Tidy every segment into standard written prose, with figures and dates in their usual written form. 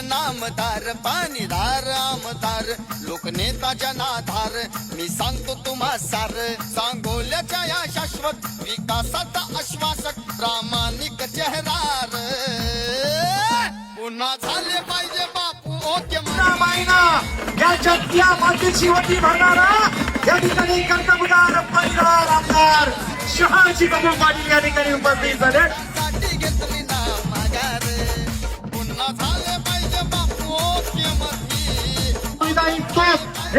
नामदार पाणीदार आमदार लोकनेता जनाधार मी सांगतो तुम्हा सार सांगोल्याच्या या शाश्वत विकासाचा आश्वासक प्रामाणिक चेहरार पुन्हा झाले पाहिजे बापू ओके मायना याच्यात या मातीची वटी भरणारा या ठिकाणी कर्तबगार परिवार आमदार शहाजी बाबू पाटील या ठिकाणी उपस्थित झाले साठी घेतली ना माघार पुन्हा झाले पाहिजे बापू ओके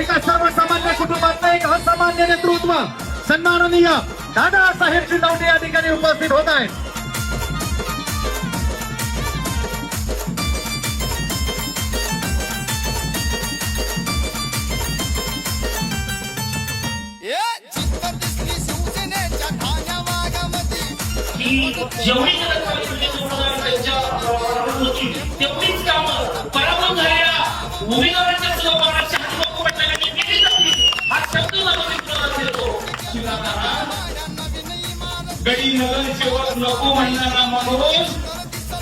एका सर्वसामान्य कुटुंबातलं एक असामान्य नेतृत्व सन्माननीय दादासाहेब शिंदे या ठिकाणी उपस्थित होत आहेत. जेवढी तेवढीच कामं पराभूत झालेल्या उमेदवारांच्या सहभागाच्या हातोपाठाने केली जातील हा शब्द गडी नगरसेवक नको म्हणणारा माणूस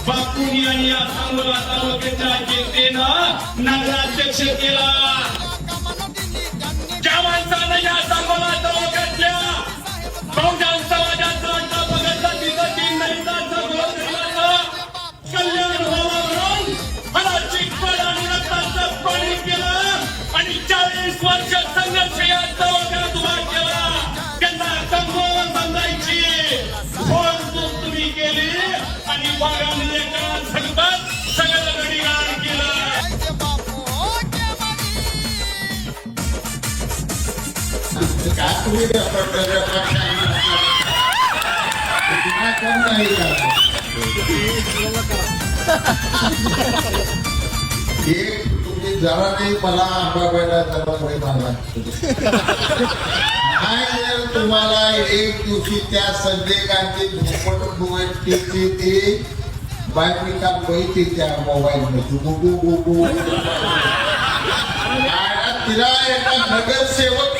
बापूंनी आणि या सांगोला तालुक्याच्या जनतेनं नगराध्यक्ष केला. ज्या माणसानं या सांगोला तालुक्यातल्या बहुजन समाजाचा कल्याण व्हावा म्हणून फळाची फळ आणि रक्ताचं पाणी केलं आणि 40 वर्ष संघर्ष या तालुक्यात उभा केला. त्यांना कमवून बांधायची फोडतूक तुम्ही केली आणि बागांनी एका संघात सगळं घडीगार केलं. काय तुम्ही तुम्ही जरा नाही मला आंबाबाईला जरा नाही तुम्हाला एक दिवशी त्या संजय गांधी झोपटची ती बातमी का बघितली त्या मोबाईल मध्ये तिला एका नगरसेवक